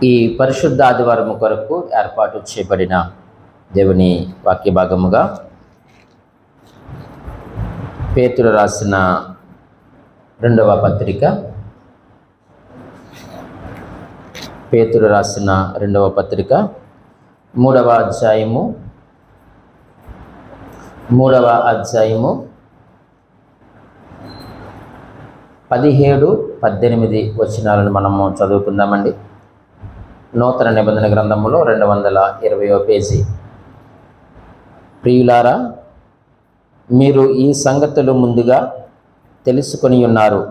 ఈ పరిశుద్ధ ఆదివారం కొరకు ఏర్పాటు చేయబడిన దేవుని వాక్య భాగముగా పేతురు రాసిన రెండవ పత్రిక 3వ అధ్యాయము 17-18 వచనాలను మనము చదువుకుందామండి. నూతన నిబంధన గ్రంథములో 220వ పేజీ. ప్రియులారా, మీరు ఈ సంగతులు ముందుగా తెలుసుకొని ఉన్నారు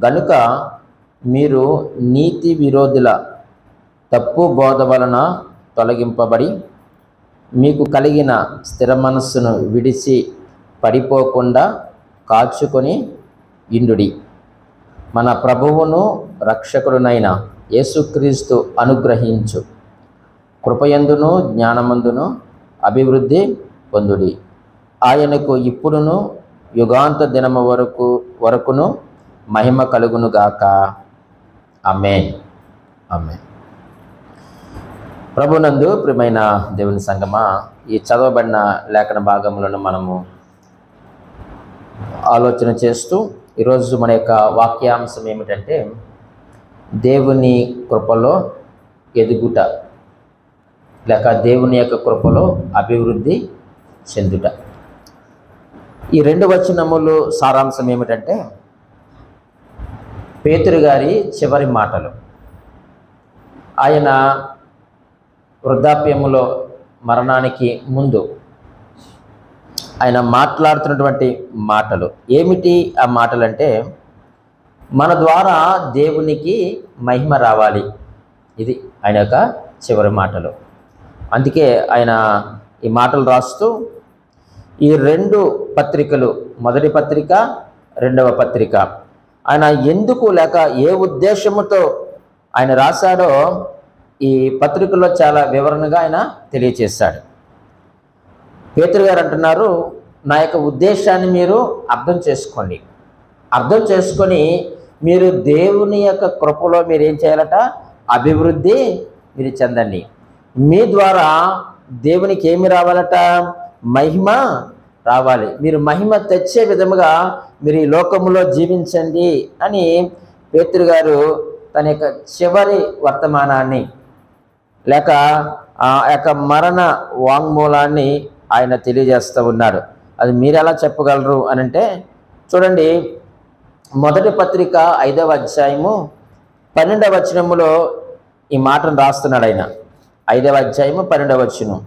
గనుక మీరు నీతి విరోధుల తప్పు బోధ వలన తొలగింపబడి మీకు కలిగిన స్థిర మనస్సును విడిచి పడిపోకుండా కాచుకొని ఇండుడి. మన ప్రభువును రక్షకుడునైన యేసుక్రీస్తు అనుగ్రహించు కృపయందును జ్ఞానమందును అభివృద్ధి పొందుడి. ఆయనకు ఇప్పుడును యుగాంత దినము వరకును మహిమ కలుగునుగాక. ఆమేన్. ఆమేన్. ప్రభునందు ప్రియమైన దేవుని సంగమా, ఈ చదవబడిన లేఖన భాగములను మనము ఆలోచన చేస్తూ ఈరోజు మన యొక్క వాక్యాంశం ఏమిటంటే దేవుని కృపలో ఎదుగుట, లేక దేవుని యొక్క కృపలో అభివృద్ధి చెందుట. ఈ 2 వచనములు సారాంశం ఏమిటంటే పేతురు గారి చివరి మాటలు. ఆయన వృద్ధాప్యములో మరణానికి ముందు ఆయన మాట్లాడుతున్నటువంటి మాటలు ఏమిటి? ఆ మాటలు అంటే మన ద్వారా దేవునికి మహిమ రావాలి. ఇది ఆయన యొక్క చివరి మాటలు. అందుకే ఆయన ఈ మాటలు రాస్తూ ఈ 2 పత్రికలు, మొదటి పత్రిక, 2వ పత్రిక, ఆయన ఎందుకు లేక ఏ ఉద్దేశముతో ఆయన రాశాడో ఈ పత్రికల్లో చాలా వివరణగా ఆయన తెలియచేశాడు. పేతురు గారు అంటున్నారు, నా యొక్క ఉద్దేశాన్ని మీరు అర్థం చేసుకోండి. అర్థం చేసుకొని మీరు దేవుని యొక్క కృపలో మీరు ఏం చేయాలట? అభివృద్ధి మీరు చెందండి. మీ ద్వారా దేవునికి ఏమి రావాలట? మహిమ రావాలి. మీరు మహిమ తెచ్చే విధముగా మీరు ఈ లోకములో జీవించండి అని పేతురు గారు తన యొక్క చివరి వర్తమానాన్ని లేక ఆ యొక్క మరణ వాంగ్మూలాన్ని ఆయన తెలియజేస్తూ ఉన్నాడు. అది మీరు ఎలా చెప్పగలరు అని అంటే చూడండి, మొదటి పత్రిక 5వ అధ్యాయము 12వ వచనములో ఈ మాటను రాస్తున్నాడు ఆయన. 5వ అధ్యాయము 12వ వచనం,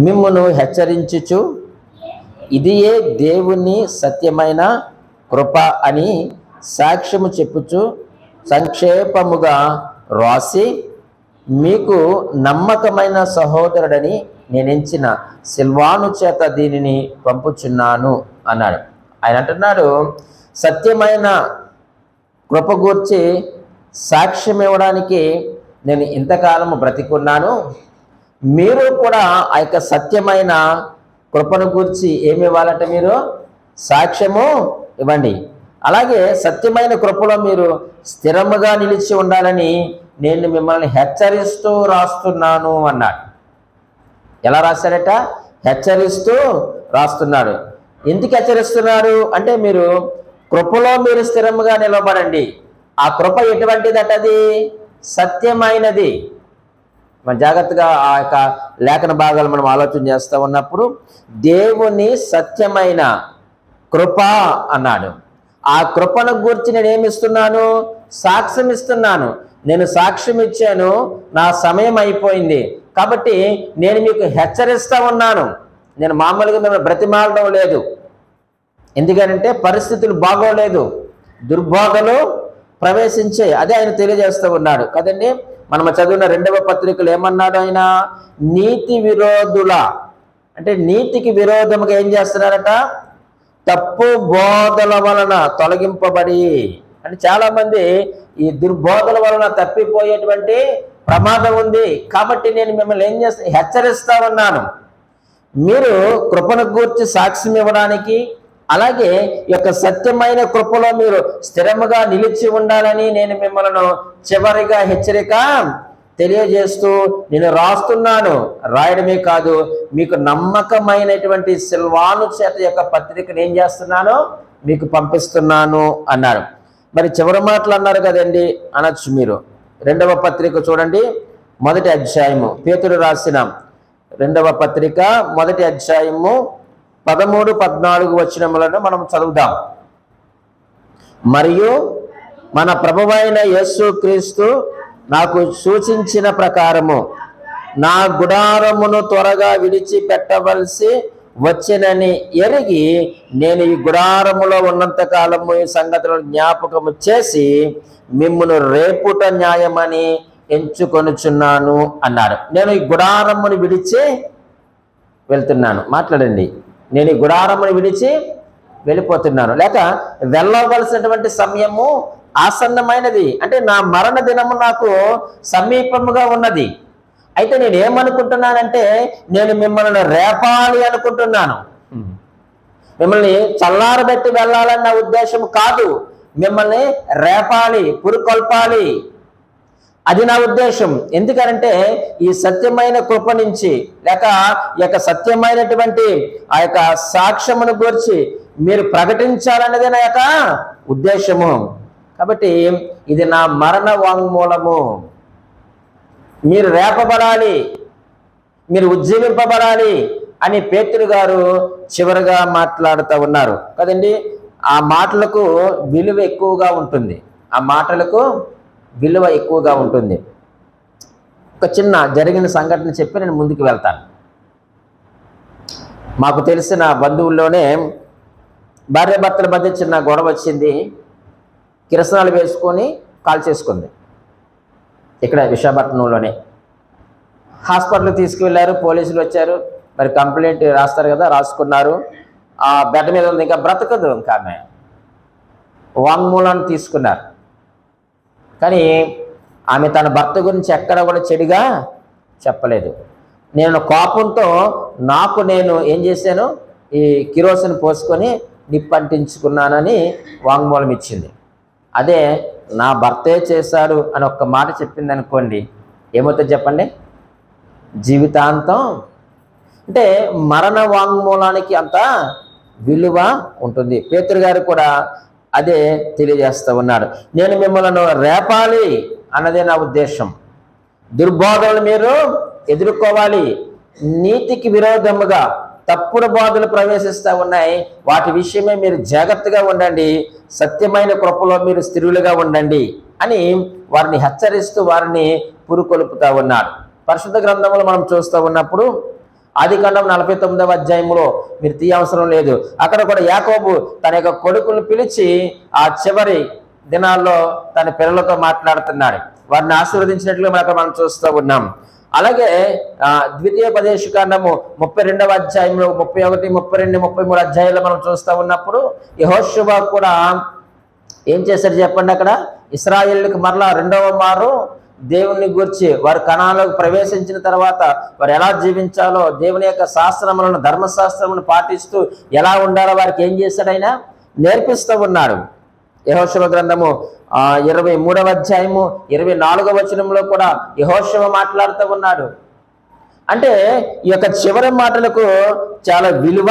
మిమ్మును హెచ్చరించుచు ఇదియే దేవుని సత్యమైన కృప అని సాక్ష్యము చెప్పుచు సంక్షేపముగా రాసి మీకు నమ్మకమైన సహోదరుడని నేను ఎంచిన సిల్వాను చేత దీనిని పంపుచున్నాను అన్నాడు. ఆయన అంటున్నాడు, సత్యమైన కృప గూర్చి సాక్ష్యం ఇవ్వడానికి నేను ఇంతకాలము బ్రతికున్నాను. మీరు కూడా ఆ యొక్క సత్యమైన కృపను గూర్చి ఏమి ఇవ్వాలంటే మీరు సాక్ష్యము ఇవ్వండి. అలాగే సత్యమైన కృపలో మీరు స్థిరముగా నిలిచి ఉండాలని నేను మిమ్మల్ని హెచ్చరిస్తూ రాస్తున్నాను అన్నాడు. ఎలా రాశాడట? హెచ్చరిస్తూ రాస్తున్నాడు. ఎందుకు హెచ్చరిస్తున్నాడు అంటే మీరు కృపలో మీరు స్థిరముగా నిలబడండి. ఆ కృప ఎటువంటిదట? అది సత్యమైనది. మన జాగ్రత్తగా ఆ యొక్క లేఖన భాగాలు మనం ఆలోచన చేస్తూ ఉన్నప్పుడు దేవుని సత్యమైన కృప అన్నాడు. ఆ కృపను గురించి నేను ఏమిస్తున్నాను? సాక్ష్యం ఇస్తున్నాను. నేను సాక్ష్యం ఇచ్చాను, నా సమయం అయిపోయింది కాబట్టి నేను మీకు హెచ్చరిస్తూ ఉన్నాను. నేను మామూలుగా మిమ్మల్ని బ్రతిమాలడం లేదు. ఎందుకంటే పరిస్థితులు బాగోలేదు, దుర్బోధలు ప్రవేశించే. అదే ఆయన తెలియజేస్తూ ఉన్నాడు కదండి. మనం చదివిన 2వ పత్రికలు ఏమన్నాడు ఆయన? నీతి విరోధుల అంటే నీతికి విరోధముగా ఏం చేస్తున్నారట? తప్పు బోధల వలన తొలగింపబడి. అంటే చాలామంది ఈ దుర్బోధల వలన తప్పిపోయేటువంటి ప్రమాదం ఉంది. కాబట్టి నేను మిమ్మల్ని ఏం చేస్తా? హెచ్చరిస్తా ఉన్నాను. మీరు కృపను గూర్చి సాక్ష్యం ఇవ్వడానికి, అలాగే ఈ యొక్క సత్యమైన కృపలో మీరు స్థిరముగా నిలిచి ఉండాలని నేను మిమ్మల్ని చివరిగా హెచ్చరిక తెలియజేస్తూ నేను రాస్తున్నాను. రాయడమే కాదు, మీకు నమ్మకమైనటువంటి సిల్వాను చేత యొక్క పత్రికను ఏం చేస్తున్నాను, మీకు పంపిస్తున్నాను అన్నారు. మరి చివరి మాటలు అన్నారు కదండి అనొచ్చు మీరు. 2వ పత్రిక చూడండి, 1వ అధ్యాయము, పేతురు రాసిన 2వ పత్రిక 1వ అధ్యాయము 13, 14 వచనములను మనం చదువుదాం. మరియు మన ప్రభువైన యేసు క్రీస్తు నాకు సూచించిన ప్రకారము నా గుడారమును త్వరగా విడిచిపెట్టవలసి వచ్చినని ఎరిగి నేను ఈ గుడారములో ఉన్నంత కాలము ఈ సంగతులను జ్ఞాపకము చేసి మిమ్మును రేపుట న్యాయమని ఎంచుకొనుచున్నాను అన్నాడు. నేను ఈ గుడారమును విడిచి వెళ్తున్నాను. మాట్లాడండి. నేను ఈ గుడారమును విడిచి వెళ్ళిపోతున్నాను, లేక వెళ్ళవలసినటువంటి సమయము ఆసన్నమైనది. అంటే నా మరణ దినము నాకు సమీపముగా ఉన్నది. అయితే నేను ఏమనుకుంటున్నానంటే నేను మిమ్మల్ని రేపాలి అనుకుంటున్నాను. మిమ్మల్ని చల్లారబెట్టి వెళ్ళాలని నా ఉద్దేశం కాదు. మిమ్మల్ని రేపాలి, పురుకొల్పాలి, అది నా ఉద్దేశం. ఎందుకంటే ఈ సత్యమైన కృప నుంచి లేక ఈ యొక్క సత్యమైనటువంటి ఆ యొక్క సాక్ష్యమును గురించి మీరు ప్రకటించాలన్నదే నా యొక్క ఉద్దేశము. కాబట్టి ఇది నా మరణ వాంగ్మూలము. మీరు రేపబడాలి, మీరు ఉజ్జీవింపబడాలి అని పేతురు గారు చివరిగా మాట్లాడుతూ ఉన్నారు కదండి. ఆ మాటలకు విలువ ఎక్కువగా ఉంటుంది. ఆ మాటలకు విలువ ఎక్కువగా ఉంటుంది. ఒక చిన్న జరిగిన సంఘటన చెప్పి నేను ముందుకు వెళ్తాను. మాకు తెలిసిన బంధువుల్లోనే భార్యాభర్తల మధ్య చిన్న గొడవ వచ్చింది. కిరసనాలు వేసుకొని కాల్ చేసుకుంది. ఇక్కడ విశాఖపట్నంలోనే హాస్పిటల్కి తీసుకువెళ్ళారు. పోలీసులు వచ్చారు. మరి కంప్లైంట్ రాస్తారు కదా, రాసుకున్నారు. ఆ బెడ్ మీద ఉంది, ఇంకా బ్రతకదు. ఇంకా ఆమె వాంగ్మూలాన్ని తీసుకున్నారు. కానీ ఆమె తన భర్త గురించి ఎక్కడ కూడా చెడుగా చెప్పలేదు. నేను కోపంతో నేను ఏం చేశాను, ఈ కిరోసిన్ పోసుకొని నిప్పంటించుకున్నానని వాంగ్మూలం ఇచ్చింది. అదే నా భర్తే చేశాడు అని ఒక్క మాట చెప్పింది అనుకోండి, ఏమవుతుంది చెప్పండి? జీవితాంతం. అంటే మరణ వాంగ్మూలానికి అంత విలువ ఉంటుంది. పేతురు గారు కూడా అదే తెలియజేస్తూ ఉన్నాడు. నేను మిమ్మల్ని రేపాలి అన్నదే నా ఉద్దేశం. దుర్బోధనలు మీరు ఎదుర్కోవాలి. నీతికి విరోధముగా తప్పుడు బోధలు ప్రవేశిస్తూ ఉన్నాయి. వాటి విషయమే మీరు జాగ్రత్తగా ఉండండి. సత్యమైన కృపలో మీరు స్థిరులుగా ఉండండి అని వారిని హెచ్చరిస్తూ వారిని పురుకొల్పుతూ ఉన్నాడు. పరిశుద్ధ గ్రంథంలో మనం చూస్తూ ఉన్నప్పుడు ఆదికాండం 49వ అధ్యాయంలో మీరు తీయవసరం లేదు, అక్కడ కూడా యాకోబు తన యొక్క కొడుకులను పిలిచి ఆ చివరి దినాల్లో తన పిల్లలతో మాట్లాడుతున్నాడు. వారిని ఆశీర్వదించినట్లుగా మనం చూస్తూ ఉన్నాం. అలాగే ద్వితీయోపదేశకాండము 32వ అధ్యాయంలో 31, 32, 33 అధ్యాయంలో మనం చూస్తూ ఉన్నప్పుడు యెహోషువ కూడా ఏం చేశారు చెప్పండి? అక్కడ ఇశ్రాయేలుకి మరలా రెండవ మారు దేవుని గురించి వారు కణాలకు ప్రవేశించిన తర్వాత వారు ఎలా జీవించాలో దేవుని యొక్క శాస్త్రములను, ధర్మశాస్త్రములను పాటిస్తూ ఎలా ఉండాలో వారికి ఏం చేశాడు? ఆయన నేర్పిస్తూ ఉన్నాడు. యెహోషువ గ్రంథము 23వ అధ్యాయము 24వ వచనంలో కూడా యెహోషువ మాట్లాడుతూ ఉన్నాడు. అంటే ఈ యొక్క చివరి మాటలకు చాలా విలువ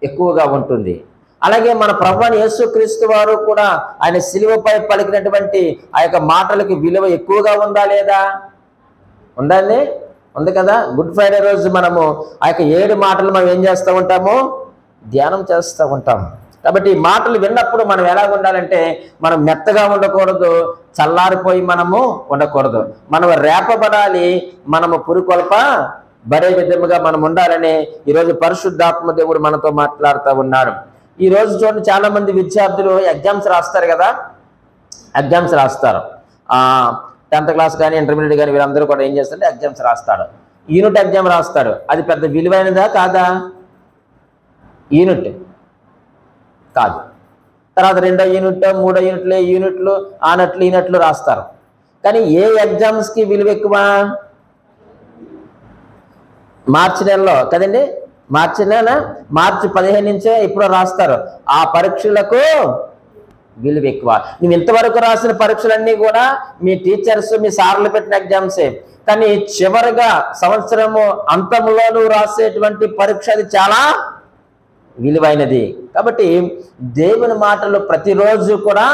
ఎక్కువగా ఉంటుంది. అలాగే మన ప్రభువైన యేసుక్రీస్తు వారు కూడా ఆయన సిలువపై పలికినటువంటి ఆ యొక్క మాటలకు విలువ ఎక్కువగా ఉందా లేదా? ఉందండి, ఉంది కదా. గుడ్ ఫ్రైడే రోజు మనము ఆ యొక్క 7 మాటలు మనం ఏం చేస్తూ ఉంటాము? ధ్యానం చేస్తూ ఉంటాం. కాబట్టి ఈ మాటలు విన్నప్పుడు మనం ఎలా ఉండాలంటే మనం మెత్తగా ఉండకూడదు, చల్లారిపోయి మనము ఉండకూడదు. మనం రేపబడాలి, మనము పురుకొల్ప బడే విధముగా మనం ఉండాలని ఈరోజు పరిశుద్ధాత్మ దేవుడు మనతో మాట్లాడుతూ ఉన్నాడు. ఈ రోజు చూడండి, చాలా మంది విద్యార్థులు ఎగ్జామ్స్ రాస్తారు కదా, ఎగ్జామ్స్ రాస్తారు. 10th క్లాస్ కానీ ఇంటర్మీడియట్ కానీ వీళ్ళందరూ కూడా ఏం చేస్తారంటే ఎగ్జామ్స్ రాస్తాడు. యూనిట్ ఎగ్జామ్ రాస్తాడు. అది పెద్ద విలువైనదా కాదా? యూనిట్ కాదు. తర్వాత 2వ యూనిట్, 3వ యూనిట్లు, యూనిట్లు ఆనట్లు ఈనట్లు రాస్తారు. కానీ ఏ ఎగ్జామ్స్కి విలువ ఎక్కువ? మార్చి నెలలో కదండి. మార్చి 15 నుంచే ఇప్పుడు రాస్తారు. ఆ పరీక్షలకు విలువ ఎక్కువ. నువ్వు ఇంతవరకు రాసిన పరీక్షలన్నీ కూడా మీ టీచర్స్ మీ సార్లు పెట్టిన ఎగ్జామ్సే, కానీ చివరిగా సంవత్సరము అంతంలో నువ్వు రాసేటువంటి పరీక్ష అది చాలా విలువైనది. కాబట్టి దేవుని మాటలు ప్రతిరోజు కూడా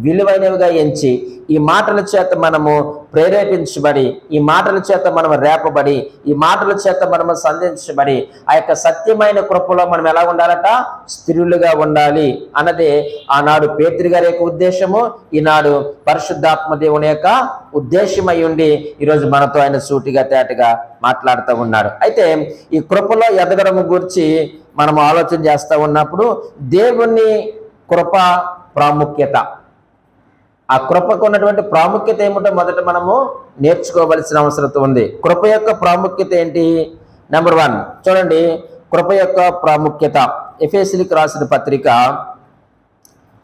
విలువైనవిగా ఎంచి ఈ మాటల చేత మనము ప్రేరేపించబడి, ఈ మాటల చేత మనము రేపబడి, ఈ మాటల చేత మనము సంధించబడి ఆ యొక్క సత్యమైన కృపలో మనం ఎలా ఉండాలట? స్థిరులుగా ఉండాలి అన్నదే ఆనాడు పేతురు గారి యొక్క ఉద్దేశము, ఈనాడు పరిశుద్ధాత్మ దేవుని యొక్క ఉద్దేశమై ఉండి ఈరోజు మనతో ఆయన సూటిగా తేటగా మాట్లాడుతూ ఉన్నాడు. అయితే ఈ కృపలో ఎదగడం గురించి మనం ఆలోచన చేస్తూ ఉన్నప్పుడు దేవుని కృప ప్రాముఖ్యత, ఆ కృపకు ఉన్నటువంటి ప్రాముఖ్యత ఏమిటో మొదట మనము నేర్చుకోవలసిన అవసరం ఉంది. కృప యొక్క ప్రాముఖ్యత ఏంటి? నెంబర్ 1 చూడండి, కృప యొక్క ప్రాముఖ్యత. ఎఫెసీయులకు రాసిన పత్రిక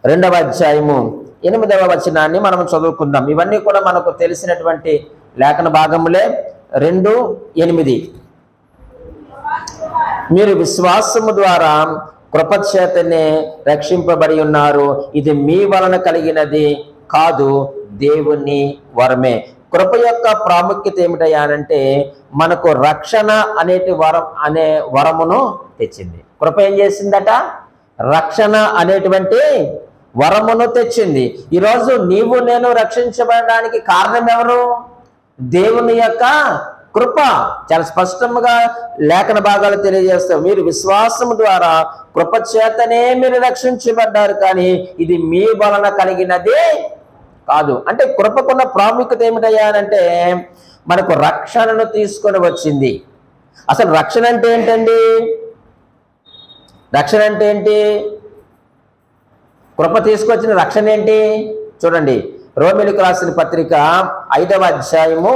2వ అధ్యాయము 8వ వచనాన్ని మనం చదువుకుందాం. ఇవన్నీ కూడా మనకు తెలిసినటువంటి లేఖన భాగములే. 2:8 మీరు విశ్వాసము ద్వారా కృపచేతనే రక్షింపబడి ఉన్నారు, ఇది మీ వలన కలిగినది కాదు, దేవుని వరమే. కృప యొక్క ప్రాముఖ్యత ఏమిటయ్యానంటే మనకు రక్షణ అనే వరమును తెచ్చింది. కృప ఏం చేసిందట? రక్షణ అనేటువంటి వరమును తెచ్చింది. ఈరోజు నీవు నేను రక్షించబడడానికి కారణం ఎవరు? దేవుని యొక్క కృప. చాలా స్పష్టంగా లేఖన భాగాలు తెలియజేస్తావు. మీరు విశ్వాసము ద్వారా కృప చేతనే మీరు రక్షించబడ్డారు, కానీ ఇది మీ వలన కలిగినదే కాదు. అంటే కృపకున్న ప్రాముఖ్యత ఏమిటయ్యానంటే మనకు రక్షణను తీసుకొని వచ్చింది. అసలు రక్షణ అంటే ఏంటండి? రక్షణ అంటే ఏంటి? కృప తీసుకొచ్చిన రక్షణ ఏంటి? చూడండి, రోమీయులకు రాసిన పత్రిక 5వ అధ్యాయము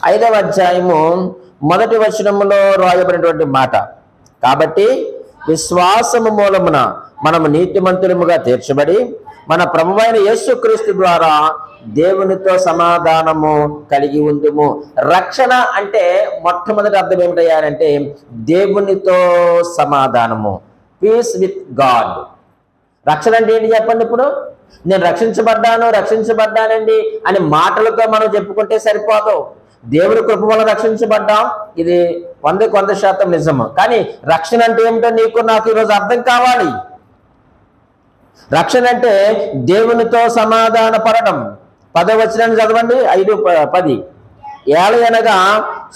1వ వచనములో రాయబడినటువంటి మాట, కాబట్టి విశ్వాసము మూలమున మనము నీతిమంతులముగా తీర్చబడి మన ప్రభువైన యేసుక్రీస్తు ద్వారా దేవునితో సమాధానము కలిగి ఉందుము. రక్షణ అంటే మొట్టమొదటి అర్థం ఏమిటయ్యారంటే దేవునితో సమాధానము, పీస్ విత్ గాడ్. రక్షణ అంటే ఏంటి చెప్పండి? ఇప్పుడు నేను రక్షించబడ్డానండి అని మాటలతో మనం చెప్పుకుంటే సరిపోదు. దేవుని కృప వల్ల రక్షించబడ్డాం, ఇది 100% నిజము. కానీ రక్షణ అంటే ఏమిటో నీకు నాకు ఈరోజు అర్థం కావాలి. రక్షణ అంటే దేవునితో సమాధాన పడడం. 10వ వచనాన్ని చదవండి, 5:10. ఏలయనగా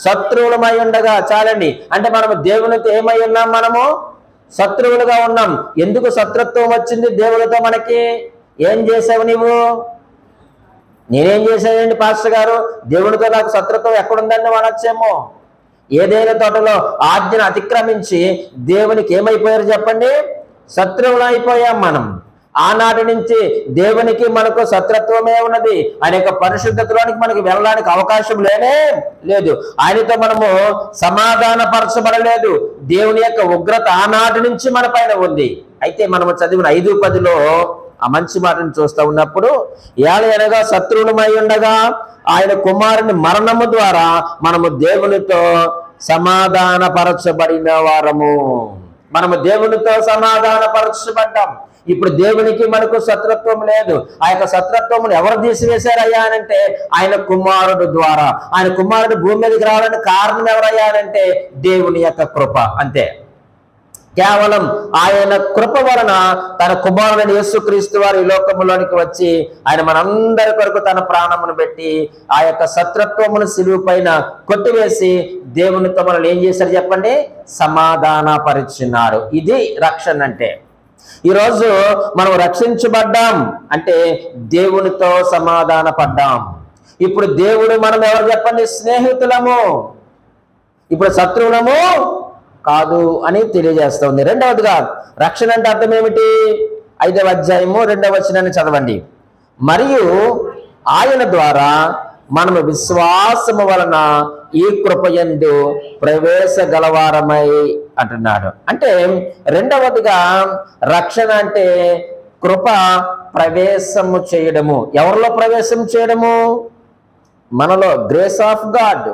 శత్రువులమై ఉండగా, చాలండి, అంటే మనము దేవునితో ఏమై ఉన్నాం? మనము శత్రువులుగా ఉన్నాం. ఎందుకు శత్రుత్వం వచ్చింది దేవునితో మనకి? ఏం చేసావు నీవు? నేనేం చేశానండి పాస్టర్ గారు? దేవునితో నాకు శత్రుత్వం ఎక్కడుందని అనొచ్చేమో. ఏదైనా తోటలో ఆజ్ఞను అతిక్రమించి దేవునికి ఏమైపోయారు చెప్పండి? శత్రువులు అయిపోయాం మనం. ఆనాటి నుంచి దేవునికి మనకు శత్రుత్వమే ఉన్నది. ఆయన యొక్క పరిశుద్ధతలోనికి మనకి వెళ్ళడానికి అవకాశం లేదు. ఆయనతో మనము సమాధానపరచబడలేదు. దేవుని యొక్క ఉగ్రత ఆనాటి నుంచి మన పైన ఉంది. అయితే మనము చదివిన 5:10లో ఆ మంచి మాటను చూస్తూ ఉన్నప్పుడు, ఏలయనగా శత్రువులమై ఉండగా ఆయన కుమారుని మరణము ద్వారా మనము దేవునితో సమాధానపరచబడిన వారము. మనము దేవునితో సమాధానపరచబడ్డాం. ఇప్పుడు దేవునికి మనకు శత్రుత్వం లేదు. ఆ యొక్క శత్రుత్వమును ఎవరు తీసివేశారయ్యా అంటే ఆయన కుమారుడు ద్వారా. ఆయన కుమారుడు భూమి మీదకి రావడానికి కారణం ఎవరయ్యానంటే దేవుని యొక్క కృప. అంతే, కేవలం ఆయన కృప వలన తన కుమారుని యేసుక్రీస్తు వారు ఈ లోకములోనికి వచ్చి ఆయన మనందరి కొరకు తన ప్రాణమును పెట్టి ఆ యొక్క శత్రుత్వమును సిలువ పైన కొట్టివేసి దేవునితో మనల్ని ఏం చేశారు చెప్పండి? సమాధానపరిచినారు. ఇది రక్షణ అంటే. ఈరోజు మనం రక్షించబడ్డాం అంటే దేవునితో సమాధాన పడ్డాం. ఇప్పుడు దేవుడు మనం ఎవరు చెప్పండి? స్నేహితులము. ఇప్పుడు శత్రువులము కాదు అని తెలియజేస్తుంది. రెండవదిగా రక్షణ అంటే అర్థం ఏమిటి? 5వ అధ్యాయము 2వ వచనాన్ని చదవండి. మరియు ఆయన ద్వారా మనము విశ్వాసము వలన ఈ కృపయందు ప్రవేశగలవారమై అంటున్నాడు. అంటే రెండవదిగా రక్షణ అంటే కృప ప్రవేశము చేయడము. ఎవరిలో ప్రవేశం చేయడము? మనలో. Grace of God.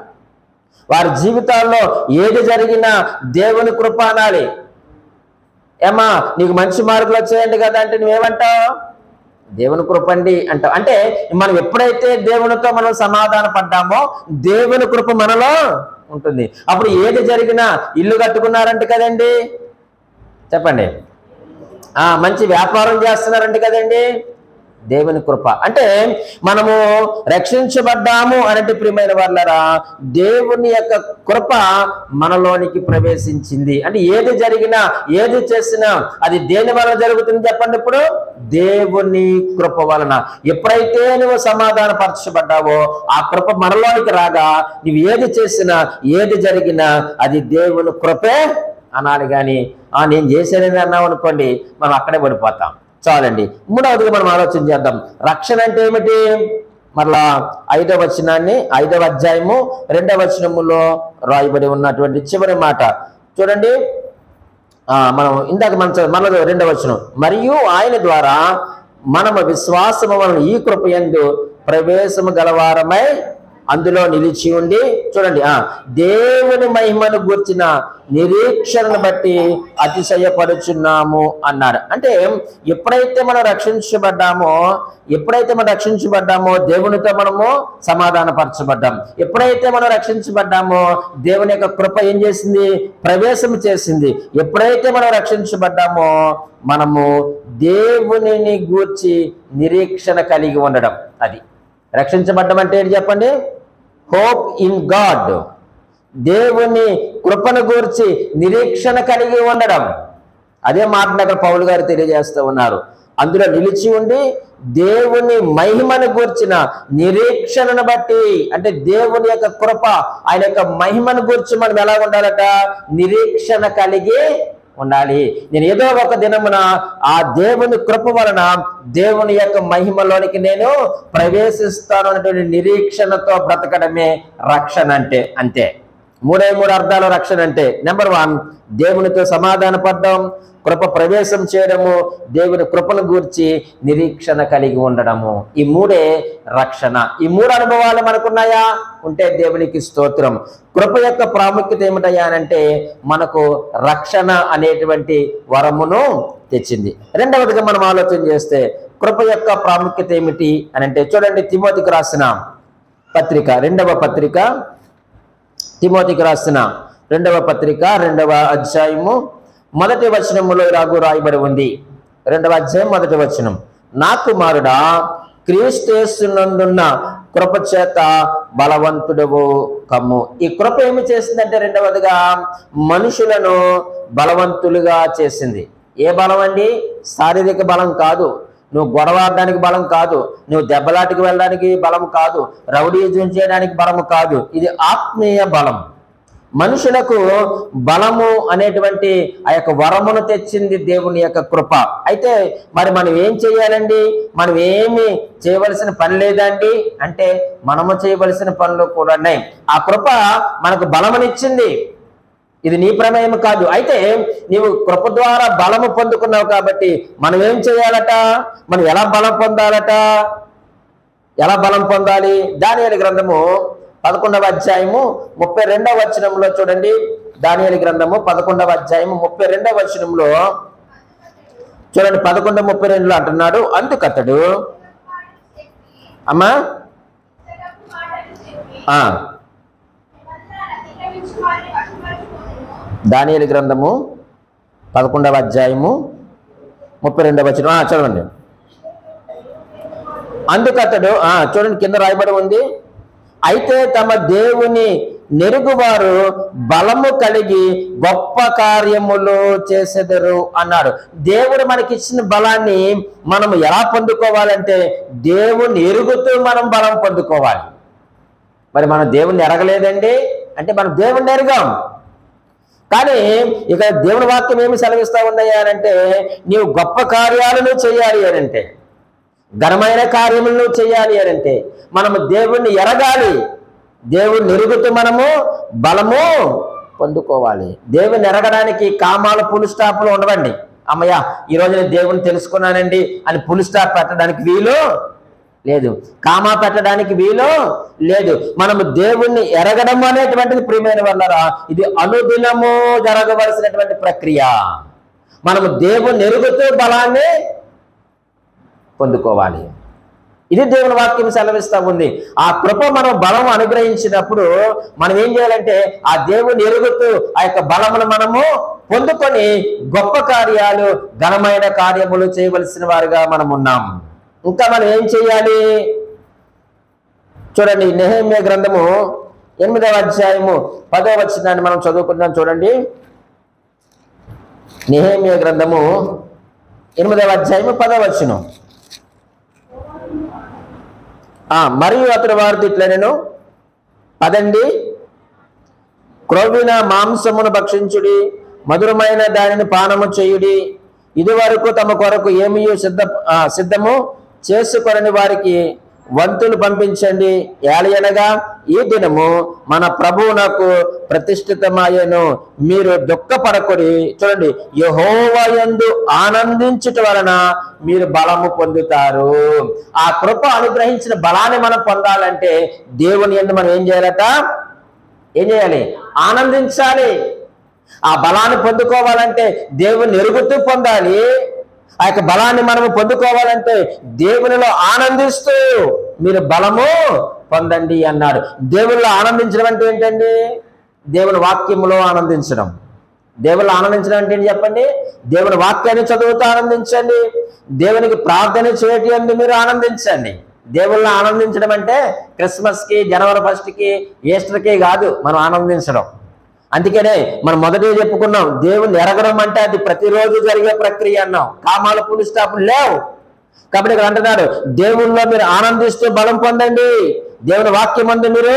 వారి జీవితాల్లో ఏది జరిగినా దేవుని కృప అనాలి. ఏమా నీకు మంచి మార్కులు వచ్చాయండి కదా అంటే నువ్వేమంటావు? దేవుని కృప అండి అంటావు. అంటే మనం ఎప్పుడైతే దేవునితో మనం సమాధాన పడ్డామో దేవుని కృప మనలో ఉంటుంది. అప్పుడు ఏది జరిగినా ఇల్లు కట్టుకున్నారంట కదండి, చెప్పండి. మంచి వ్యాపారం చేస్తున్నారంట కదండి, దేవుని కృప. అంటే మనము రక్షించబడ్డాము అంటే ప్రియమైన వాళ్ళరా, దేవుని యొక్క కృప మనలోనికి ప్రవేశించింది. అంటే ఏది జరిగినా ఏది చేసినా అది దేని వలన జరుగుతుంది చెప్పండి? ఇప్పుడు దేవుని కృప వలన. ఎప్పుడైతే నువ్వు సమాధాన పరచబడ్డావో ఆ కృప మనలోనికి రాగా నువ్వు ఏది చేసినా ఏది జరిగినా అది దేవుని కృపే అనాలి. కానీ నేను చేశానని అన్నావు అనుకోండి, మనం అక్కడే పడిపోతాం. చాలండి. మూడవదిగా మనం ఆలోచన చేద్దాం. రక్షణ అంటే ఏమిటి? మరలా 5వ వచనాన్ని 5వ అధ్యాయము 2వ వచనములో రాయబడి ఉన్నటువంటి చివరి మాట చూడండి. మనం ఇందాక మన 2వ వచనం, మరియు ఆయన ద్వారా మనము విశ్వాసము వలన ఈ కృప యందు ప్రవేశము గలవారమై అందులో నిలిచి ఉండి, చూడండి, దేవుని మహిమను గూర్చిన నిరీక్షణను బట్టి అతిశయపడుచున్నాము అన్నారు. అంటే ఎప్పుడైతే మనం రక్షించబడ్డామో దేవునితో మనము సమాధానపరచబడ్డాం. ఎప్పుడైతే మనం రక్షించబడ్డామో దేవుని యొక్క కృప ఏం చేసింది? ప్రవేశం చేసింది. ఎప్పుడైతే మనం రక్షించబడ్డామో మనము దేవునిని గూర్చి నిరీక్షణ కలిగి ఉండడం. అది రక్షించబడ్డం అంటే ఏంటి చెప్పండి? Hope in God. దేవుని కృపను గూర్చి నిరీక్షణ కలిగి ఉండడం. అదే మాటను అక్కడ పౌలు గారు తెలియజేస్తూ ఉన్నారు. అందులో నిలిచి ఉండి దేవుని మహిమను గూర్చిన నిరీక్షణను బట్టి, అంటే దేవుని యొక్క కృప, ఆయన యొక్క మహిమను గూర్చి మనం ఎలా ఉండాలట? నిరీక్షణ కలిగి ఉండాలి. నేను ఏదో ఒక దినమున ఆ దేవుని కృప వలన దేవుని యొక్క మహిమలోనికి నేను ప్రవేశిస్తాను అనేటువంటి నిరీక్షణతో బ్రతకడమే రక్షణ అంటే. అంతే. 3 అర్థాలు రక్షణ అంటే. నెంబర్ 1, దేవునితో సమాధాన పడడం, కృప ప్రవేశం చేయడము, దేవుని కృపను గూర్చి నిరీక్షణ కలిగి ఉండడము. ఈ 3 రక్షణ. ఈ 3 అనుభవాలు మనకున్నాయా? ఉంటే దేవునికి స్తోత్రం. కృప యొక్క ప్రాముఖ్యత ఏమిటయ్యా అంటే మనకు రక్షణ అనేటువంటి వరమును తెచ్చింది. రెండవదిగా మనం ఆలోచన చేస్తే కృప యొక్క ప్రాముఖ్యత ఏమిటి అని అంటే చూడండి, తిమోతికి రాసిన పత్రిక 2వ పత్రిక, తిమోతికి రాసిన 2వ పత్రిక 2వ అధ్యాయము 1వ వచనములో ఇలాగూ రాయబడి ఉంది. 2వ అధ్యాయం 1వ వచనం, నా కుమారుడా, క్రీస్తు యేసునందున్న కృప చేత బలవంతుడవు కమ్ము. ఈ కృప ఏమి చేసిందంటే రెండవదిగా మనుషులను బలవంతులుగా చేసింది. ఏ బలం అండి? శారీరక బలం కాదు, నువ్వు గొడవాడడానికి బలం కాదు, నువ్వు దెబ్బలాటికి వెళ్ళడానికి బలం కాదు, రౌడీజం చేయడానికి బలము కాదు. ఇది ఆత్మీయ బలం. మనుషులకు బలము అనేటువంటి ఆ యొక్క వరమును తెచ్చింది దేవుని యొక్క కృప. అయితే మరి మనం ఏం చేయాలండి? మనం ఏమి చేయవలసిన పని లేదండి అంటే మనము చేయవలసిన పనులు కూడా ఉన్నాయి. ఆ కృప మనకు బలమునిచ్చింది. ఇది నీ ప్రమేయం కాదు. అయితే నీవు కృప ద్వారా బలము పొందుకున్నావు కాబట్టి మనం ఏం చేయాలట? మనం ఎలా బలం పొందాలట? ఎలా బలం పొందాలి? దానియేలు గ్రంథము 11వ అధ్యాయము 32వ వచనంలో చూడండి. దానియేలు గ్రంథము 11వ అధ్యాయము 32వ వచనంలో చూడండి. 11:32లో అంటున్నాడు, అందుకతడు అమ్మా దానియేలు గ్రంథము 11వ అధ్యాయము 32వ వచనం చదవండి. అందుకతడు చూడండి, కింద రాయబడి ఉంది, అయితే తమ దేవుని నెరుగువారు బలము కలిగి గొప్ప కార్యములు చేసెదరు అన్నాడు. దేవుడు మనకిచ్చిన బలాన్ని మనం ఎలా పొందుకోవాలంటే దేవుని ఎరుగుతూ మనం బలం పొందుకోవాలి. మరి మనం దేవుణ్ణి ఎరగలేదండి అంటే మనం దేవుణ్ణి ఎరగాం. కానీ ఇక దేవుని వాక్యం ఏమి సెలవిస్తా ఉన్నాయా అంటే నీవు గొప్ప కార్యాలను చేయాలి అనంటే, ఘనమైన కార్యములను చేయాలి అనంటే మనము దేవుణ్ణి ఎరగాలి. దేవుణ్ణి ఎరుగుతూ మనము బలము పొందుకోవాలి. దేవుణ్ణి ఎరగడానికి కామాలు పుల్ స్టాప్లు ఉండవండి. అమ్మయ్య ఈరోజు నేను దేవుణ్ణి తెలుసుకున్నానండి అని పుల్ స్టాప్ పెట్టడానికి వీలు లేదు. కామా పెట్టడానికి వీలు లేదు. మనము దేవుణ్ణి ఎరగడం అనేటువంటిది ప్రియమైన వాళ్ళరా, ఇది అనుదినము జరగవలసినటువంటి ప్రక్రియ. మనము దేవుణ్ణి ఎరుగుతూ బలాన్ని పొందుకోవాలి. ఇది దేవుని వాక్యం సెలవిస్తూ ఉంది. ఆ కృప మనం బలం అనుగ్రహించినప్పుడు మనం ఏం చేయాలంటే ఆ దేవుని ఎరుగుతూ ఆ యొక్క బలమును మనము పొందుకొని గొప్ప కార్యాలు, ఘనమైన కార్యములు చేయవలసిన వారుగా మనం ఉన్నాం. ఇంకా మనం ఏం చేయాలి చూడండి. నెహెమ్యా గ్రంథము 8వ అధ్యాయము 10వ వచనాన్ని మనం చదువుకుందాం. చూడండి, నెహెమ్యా గ్రంథము 8వ అధ్యాయము 10వ వచనం. మరియు అతడు వారితో ఇట్లా, నేను పదండి, క్రొవ్విన మాంసమును భక్షించుడి, మధురమైన దానిని పానము చేయుడి, ఇది వరకు తమ కొరకు ఏమీ సిద్ధము చేసుకొనని వారికి వంతులు పంపించండి. ఏలయనగా ఈ దినము మన ప్రభువునకు ప్రతిష్ఠితమాయను. మీరు దుఃఖపడకుడి. చూడండి, యెహోవా యందు ఆనందించుట వలన మీరు బలము పొందుతారు. ఆ కృప అనుగ్రహించిన బలాన్ని మనం పొందాలంటే దేవుని యందు మనం ఏం చేయాలట? ఏం చేయాలి? ఆనందించాలి. ఆ బలాన్ని పొందుకోవాలంటే దేవుని ఎరుగుతూ పొందాలి. ఆ యొక్క బలాన్ని మనము పొందుకోవాలంటే దేవునిలో ఆనందిస్తూ మీరు బలము పొందండి అన్నాడు. దేవునిలో ఆనందించడం అంటే ఏంటండి? దేవుని వాక్యములో ఆనందించడం. దేవునిలో ఆనందించడం అంటే ఏంటి చెప్పండి? దేవుని వాక్యాన్ని చదువుతూ ఆనందించండి. దేవునికి ప్రార్థన చేయటం మీరు ఆనందించండి. దేవుళ్ళని ఆనందించడం అంటే క్రిస్మస్కి, జనవరి 1కి, ఈస్టర్కి కాదు మనం ఆనందించడం. అందుకనే మనం మొదటి చెప్పుకున్నాం, దేవుని ఎరగడం అంటే అది ప్రతిరోజు జరిగే ప్రక్రియ అన్నాం. కామాల పులి స్టాపులు లేవు. కాబట్టి ఇక్కడ అంటున్నాడు, దేవుల్లో మీరు ఆనందిస్తూ బలం పొందండి. దేవుని వాక్యం అందు మీరు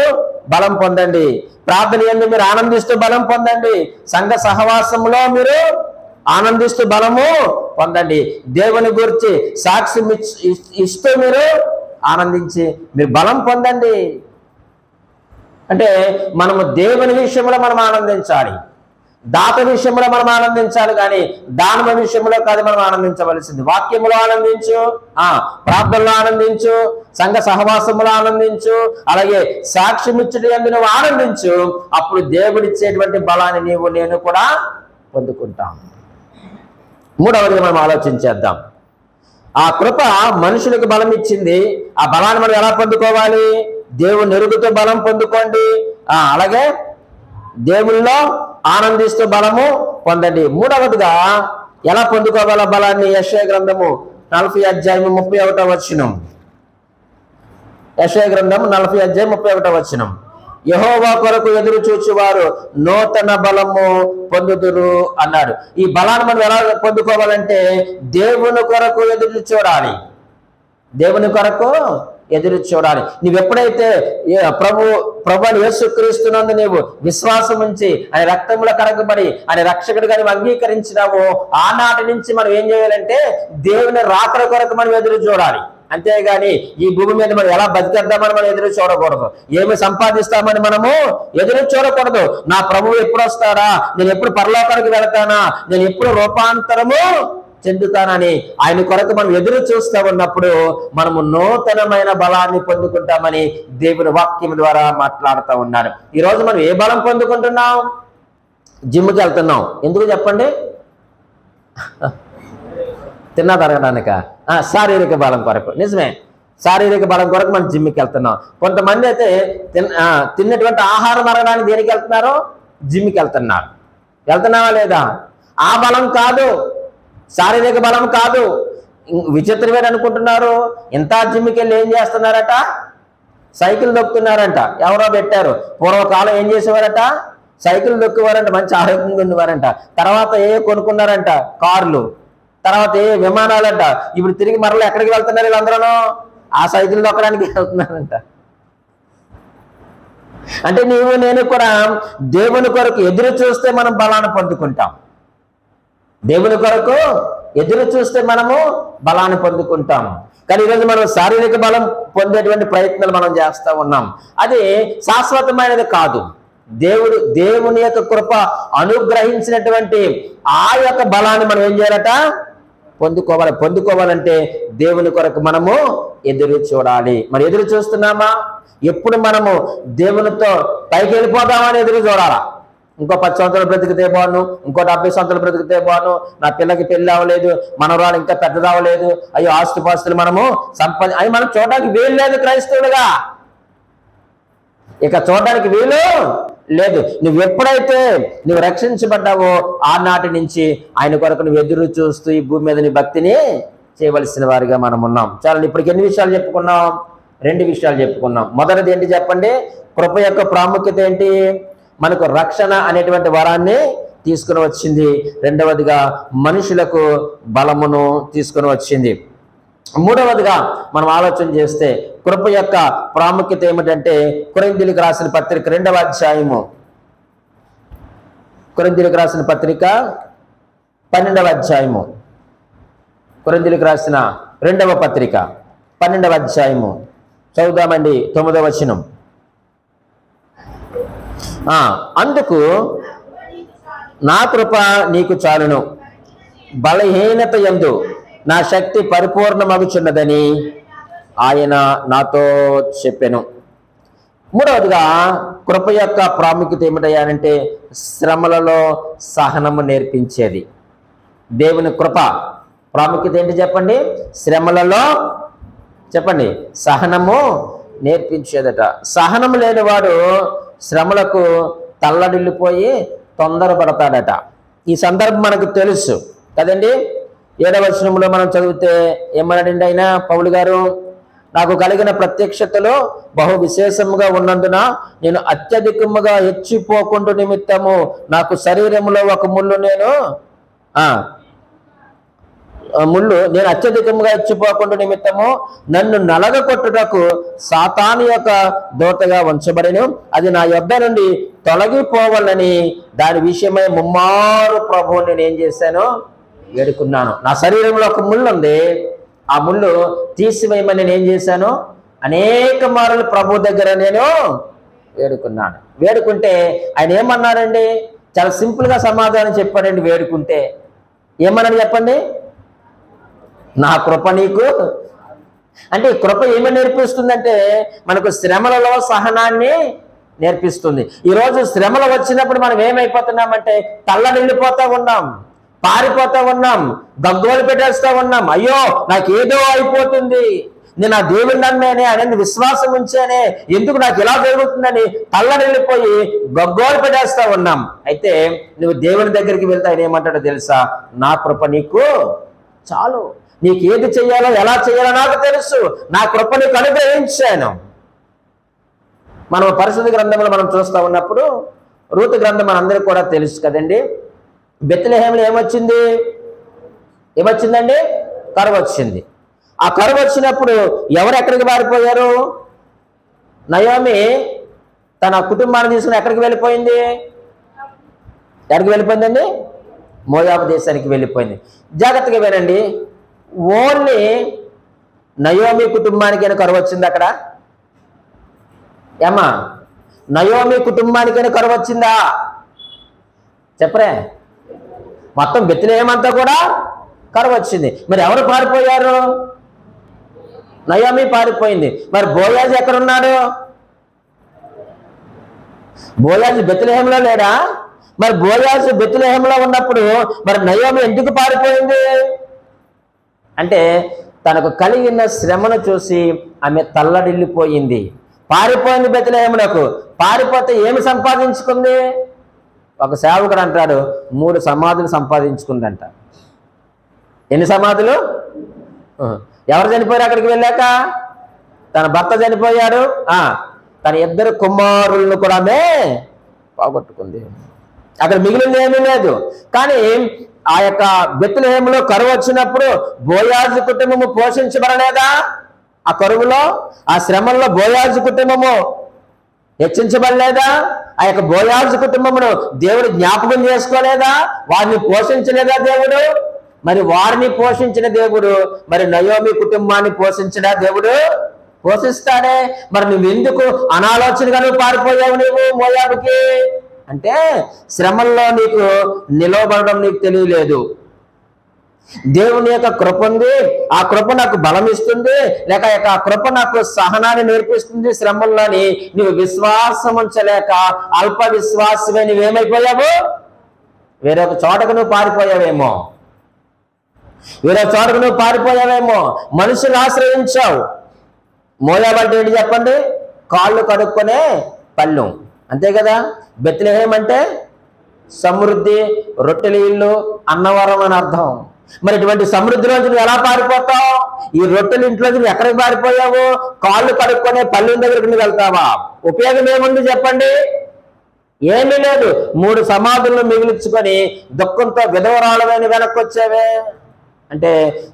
బలం పొందండి. ప్రార్థన యందు మీరు ఆనందిస్తూ బలం పొందండి. సంఘ సహవాసంలో మీరు ఆనందిస్తూ బలము పొందండి. దేవుని గురించి సాక్ష్యం ఇస్తూ మీరు ఆనందించి మీరు బలం పొందండి. అంటే మనము దేవుని విషయంలో మనం ఆనందించాలి, దాత విషయంలో మనం ఆనందించాలి, కానీ దానమ విషయంలో కాదు మనం ఆనందించవలసింది. వాక్యములో ఆనందించు, ప్రార్థనలో ఆనందించు, సంఘ సహవాసములో ఆనందించు, అలాగే సాక్ష్యం ఇచ్చడం యందు నువ్వు ఆనందించు. అప్పుడు దేవుడిచ్చేటువంటి బలాన్ని నీవు నేను కూడా పొందుకుంటాం. మూడవది మనం ఆలోచించేద్దాం. ఆ కృప మనుషులకు బలం ఇచ్చింది. ఆ బలాన్ని మనం ఎలా పొందుకోవాలి? దేవుని ఎరుగుతూ బలం పొందుకోండి, అలాగే దేవుల్లో ఆనందిస్తూ బలము పొందండి. మూడవదిగా ఎలా పొందుకోవాల బలాన్ని? యెషయా గ్రంథము 40వ అధ్యాయము 31వ వచనం. యెషయా గ్రంథము 40వ అధ్యాయం 31వ వచనం. యెహోవా కొరకు ఎదురు చూచువారు నూతన బలము పొందుదురు అన్నాడు. ఈ బలాన్ని మనం ఎలా పొందుకోవాలంటే దేవుని కొరకు ఎదురు చూడాలి. దేవుని కొరకు ఎదురు చూడాలి. నువ్వెప్పుడైతే ప్రభు యేసుక్రీస్తునందు నీవు విశ్వాసం ఉంచి ఆయన రక్తంలో కడగబడి ఆయన రక్షకుడిగా నువ్వు అంగీకరించినావో ఆనాటి నుంచి మనం ఏం చేయాలంటే దేవుని రాకడ కొరకు మనం ఎదురు చూడాలి. అంతేగాని ఈ భూమి మీద మనం ఎలా బతికేద్దామని మనం ఎదురు చూడకూడదు. ఏమి సంపాదిస్తామని మనము ఎదురు చూడకూడదు. నా ప్రభువు ఎప్పుడు వస్తాడా, నేను ఎప్పుడు పరలోకానికి వెళతానా, నేను ఎప్పుడు రూపాంతరము చెందుతానని ఆయన కొరకు మనం ఎదురు చూస్తూ ఉన్నప్పుడు మనము నూతనమైన బలాన్ని పొందుకుంటామని దేవుని వాక్యం ద్వారా మాట్లాడుతూ ఉన్నారు. ఈరోజు మనం ఏ బలం పొందుకుంటున్నాం? జిమ్కి వెళ్తున్నాం. ఎందుకు చెప్పండి? తిన్నా తరగడానిక? శారీరక బలం కొరకు. నిజమే, శారీరక బలం కొరకు మనం జిమ్కి వెళ్తున్నాం. కొంతమంది అయితే తిన్నటువంటి ఆహారం అరగడానికి దేనికి వెళ్తున్నారు? జిమ్కి వెళ్తున్నారు. వెళ్తున్నావా లేదా? ఆ బలం కాదు, శారీరక బలం కాదు. విచిత్రమేది అనుకుంటున్నారు. ఎంత జిమ్కి వెళ్ళి ఏం చేస్తున్నారట? సైకిల్ దొక్కుతున్నారంట. ఎవరో పెట్టారు. పూర్వకాలం ఏం చేసేవారట? సైకిల్ దొక్కువారంట, మంచి ఆరోగ్యంగా ఉండేవారంట. తర్వాత కొనుక్కున్నారంట? కార్లు. తర్వాత విమానాలంట. ఇప్పుడు తిరిగి మరలా ఎక్కడికి వెళ్తున్నారు వీళ్ళందరూ? ఆ సైకిల్ దొక్కడానికి వెళ్తున్నారంట. అంటే నీవు నేను కూడా దేవుని కొరకు ఎదురు చూస్తే మనం బలాన్ని పొందుకుంటాం. దేవుని కొరకు ఎదురు చూస్తే మనము బలాన్ని పొందుకుంటాం. కానీ ఈరోజు మనం శారీరక బలం పొందేటువంటి ప్రయత్నాలు మనం చేస్తూ ఉన్నాం. అది శాశ్వతమైనది కాదు. దేవుని యొక్క కృప అనుగ్రహించినటువంటి ఆ యొక్క బలాన్ని మనం ఏం చేయాలట? పొందుకోవాలంటే దేవుని కొరకు మనము ఎదురు చూడాలి. మరి ఎదురు చూస్తున్నామా? ఎప్పుడు మనము దేవునితో పైకి వెళ్ళిపోతామని ఎదురు చూడాలా? ఇంకో 10 సంవత్సరాలు బ్రతికితే బాను, ఇంకో 70 సంవత్సరాలు బ్రతికితే బాను, నా పిల్లకి పెళ్ళి అవ్వలేదు, మనవరాలు ఇంకా పెద్దదవ్వలేదు, అయ్యో ఆస్తిపాస్తులు మనము అవి మనం చూడడానికి వీలు లేదు క్రైస్తవులుగా. ఇక చూడడానికి వీలు లేదు. నువ్వు ఎప్పుడైతే నువ్వు రక్షించబడ్డావో ఆనాటి నుంచి ఆయన కొరకు నువ్వు ఎదురు చూస్తూ ఈ భూమి మీద నీ భక్తిని చేయవలసిన వారిగా మనం ఉన్నాం. చాలా ఇప్పటికి ఎన్ని విషయాలు చెప్పుకున్నాం? 2 విషయాలు చెప్పుకున్నాం. మొదటిది ఏంటి చెప్పండి? కృప యొక్క ప్రాముఖ్యత ఏంటి? మనకు రక్షణ అనేటువంటి వరాన్ని తీసుకుని వచ్చింది. రెండవదిగా మనుషులకు బలమును తీసుకుని వచ్చింది. మూడవదిగా మనం ఆలోచన చేస్తే కృప యొక్క ప్రాముఖ్యత ఏమిటంటే కొరింథీయులకు రాసిన పత్రిక 2వ అధ్యాయము, కొరింథీయులకు రాసిన పత్రిక 12వ అధ్యాయము, కొరింథీయులకు రాసిన 2వ పత్రిక 12వ అధ్యాయము చదువుదామండి. 9వ వచనం. అందుకు నా కృప నీకు చాలును, బలహీనత యందు నా శక్తి పరిపూర్ణమగుచున్నదని ఆయన నాతో చెప్పెను. మూడవదిగా కృప యొక్క ప్రాముఖ్యత ఏమిటంటే శ్రమలలో సహనము నేర్పించేది. దేవుని కృప ప్రాముఖ్యత ఏంటి చెప్పండి? శ్రమలలో చెప్పండి సహనము నేర్పించేదట. సహనము లేనివాడు శ్రమలకు తల్లడిల్లిపోయి తొందరపడతాడట. ఈ సందర్భం మనకు తెలుసు కదండి. 7వ వచనంలో మనం చదివితే ఏమన్నాడండి ఆయన పౌలు గారు? నాకు కలిగిన ప్రత్యక్షతలో బహు విశేషముగా ఉన్నందున నేను అత్యధికముగా హెచ్చిపోకుండా నిమిత్తము నాకు శరీరంలో ఒక ముళ్ళు నేను అత్యధికముగా హెచ్చిపోకుండా నిమిత్తము నన్ను నలగకొట్టుటకు సాతాను యొక్క దూతగా ఉంచబడెను. అది నా యొద్ద నుండి తొలగిపోవాలని దాని విషయమై ముమ్మారు ప్రభువుని నేను ఏం చేశాను? వేడుకున్నాను. నా శరీరంలో ఒక ముళ్ళు ఉంది, ఆ ముళ్ళు తీసివేయమని నేను ఏం చేశాను? అనేక మార్లు ప్రభు దగ్గర నేను వేడుకున్నాను. వేడుకుంటే ఆయన ఏమన్నాడండి? చాలా సింపుల్గా సమాధానం చెప్పాడండి. వేడుకుంటే ఏమన్నాడు చెప్పండి? నా కృప నీకు. అంటే ఈ కృప ఏమని నేర్పిస్తుందంటే మనకు శ్రమలలో సహనాన్ని నేర్పిస్తుంది. ఈరోజు శ్రమలు వచ్చినప్పుడు మనం ఏమైపోతున్నామంటే తల్లడిల్లిపోతూ ఉన్నాం, పారిపోతూ ఉన్నాం, గగ్గోలు పెట్టేస్తూ ఉన్నాం. అయ్యో నాకేదో అయిపోతుంది, నేను ఆ దేవుని నమ్మేనే, ఆయన విశ్వాసం ఉంచానే, ఎందుకు నాకు ఇలా జరుగుతుందని తల్లడిల్లిపోయి గగ్గోలు పెట్టేస్తూ ఉన్నాం. అయితే నువ్వు దేవుని దగ్గరికి వెళ్తే ఆయన ఏమంటాడో తెలుసా? నా కృప నీకు చాలు, నీకు ఏది చెయ్యాలో ఎలా చెయ్యాలో నాకు తెలుసు, నా కృప నీకు అనుగ్రహించాను. మనం పరిశుద్ధ గ్రంథంలో మనం చూస్తూ ఉన్నప్పుడు రూతు గ్రంథం మనందరికీ కూడా తెలుసు కదండి. బెత్లెహేములో ఏమొచ్చిందండి? కరువు వచ్చింది. ఆ కరువు వచ్చినప్పుడు ఎవరు ఎక్కడికి పారిపోయారు? నయోమి తన కుటుంబాన్ని తీసుకుని ఎక్కడికి వెళ్ళిపోయింది? ఎక్కడికి వెళ్ళిపోయిందండి? మోయాబు దేశానికి వెళ్ళిపోయింది. జాగ్రత్తగా వినండి. ఓన్లీ నయోమి కుటుంబానికైనా కరువు వచ్చింది అక్కడ? ఏమ్మా నయోమి కుటుంబానికైనా కరువు వచ్చిందా? చెప్పరే. మొత్తం బెత్లెహేమంతా కూడా కరువు వచ్చింది. మరి ఎవరు పారిపోయారు? నయోమి పారిపోయింది. మరి బోయాజు ఎక్కడున్నాడు? బోయాజు బెత్లెహేంలో లేడా? మరి బోయాజు బెత్లెహేంలో ఉన్నప్పుడు మరి నయోమి ఎందుకు పారిపోయింది అంటే తనకు కలిగిన శ్రమను చూసి ఆమె తల్లడిల్లిపోయింది, పారిపోయింది బెత్లెహేమునకు. పారిపోతే ఏమి సంపాదించుకుంది? ఒక సేవకుడు అంటాడు 3 సమాధులు సంపాదించుకుందంట. ఎన్ని సమాధులు? ఎవరు చనిపోయారు అక్కడికి వెళ్ళాక? తన భర్త చనిపోయాడు, తన 2 కుమారులను కూడా ఆమె పోగొట్టుకుంది. అక్కడ మిగిలింది ఏమీ లేదు. కానీ ఆ యొక్క బెత్లెహేములో కరువు వచ్చినప్పుడు బోయాజు కుటుంబము పోషించబడలేదా? ఆ కరువులో, ఆ శ్రమంలో బోయాజు కుటుంబము హెచ్చించబడలేదా? ఆ యొక్క బోయాజు కుటుంబమును దేవుడు జ్ఞాపకం చేసుకోలేదా? వారిని పోషించలేదా దేవుడు? మరి వారిని పోషించిన దేవుడు మరి నయోమి కుటుంబాన్ని పోషించడా? దేవుడు పోషిస్తాడే. మరి నువ్వెందుకు అనాలోచనగా నువ్వు పారిపోయావు నువ్వు మోయాబుకి అంటే శ్రమల్లో నీకు నిలవబడడం నీకు తెలియలేదు. దేవుని యొక్క కృప ఉంది, ఆ కృప నాకు బలం ఇస్తుంది, లేక ఆ కృప నాకు సహనాన్ని నేర్పిస్తుంది శ్రమల్లోని నువ్వు విశ్వాసం ఉంచలేక అల్ప విశ్వాసమే నువ్వేమైపోయావు? వేరొక చోటకు నువ్వు పారిపోయావేమో, మనుషులు ఆశ్రయించావు. మోయాబు అంటే ఏంటి చెప్పండి? కాళ్ళు కడుక్కునే పళ్ళు, అంతే కదా. బెత్లెహేం అంటే సమృద్ధి, రొట్టెల ఇల్లు, అన్నవరం అని అర్థం. మరి ఇటువంటి సమృద్ధిలోంచి నువ్వు ఎలా పారిపోతావు? ఈ రొట్టెల ఇంట్లోంచి నువ్వు ఎక్కడికి పారిపోయావు? కాళ్ళు కడుక్కునే పల్లెల దగ్గరికి నువ్వు వెళ్తావా? ఉపయోగం ఏముంది చెప్పండి? ఏమీ లేదు. 3 సమాధులను మిగిలించుకొని దుఃఖంతో విధవరాలమైన వెనక్కి వచ్చావే అంటే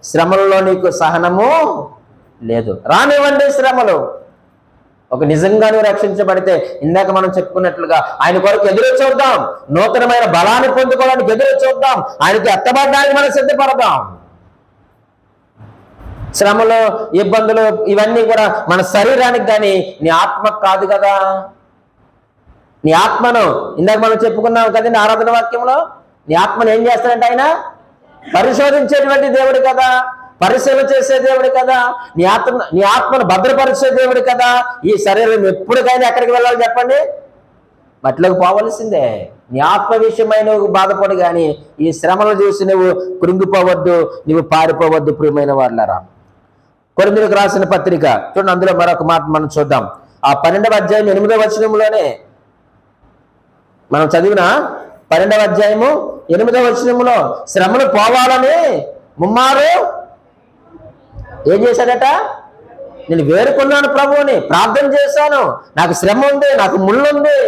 శ్రమలలో నీకు సహనము లేదు. రానివ్వండి శ్రమలు. ఒక నిజంగా నువ్వు రక్షించబడితే ఇందాక మనం చెప్పుకున్నట్లుగా ఆయన కొరకు ఎదురు చూద్దాం, నూతనమైన బలాన్ని పొందుకోవడానికి ఎదురు చూద్దాం, ఆయనకి ఎత్తబడడానికి మనం సిద్ధపడదాం. శ్రమలు, ఇబ్బందులు ఇవన్నీ కూడా మన శరీరానికి కానీ నీ ఆత్మకు కాదు కదా. నీ ఆత్మను ఇందాక మనం చెప్పుకున్నాం కదండి ఆరాధన వాక్యంలో, నీ ఆత్మను ఏం చేస్తాడంటే ఆయన పరిశోధించేటువంటి దేవుడు కదా, పరిశీలన చేసే దేవుడు కదా, నీ ఆత్మను భద్రపరిచే దేవుడు కదా. ఈ శరీరం ఎప్పటికైనా ఎక్కడికి వెళ్ళాలి చెప్పండి? మట్టిలోకి పోవలసిందే. నీ ఆత్మ విషయమై నువ్వు బాధపడు, కానీ ఈ శ్రమలు చూసి నువ్వు కృంగిపోవద్దు, నువ్వు పారిపోవద్దు. ప్రియమైన వాళ్ళారా, కొరింథీయులకు రాసిన పత్రిక చూడండి, అందులో మరొక మాట మనం చూద్దాం. ఆ 12వ అధ్యాయం 8వ వచనంలోనే మనం చదివిన 12వ అధ్యాయము 8వ వచనంలో శ్రమలు పోవాలని ముమ్మారు ఏం చేశాడట? నేను వేడుకున్నాను ప్రభువుని, ప్రార్థన చేశాను, నాకు శ్రమ ఉంది, నాకు ముళ్ళు ఉంది,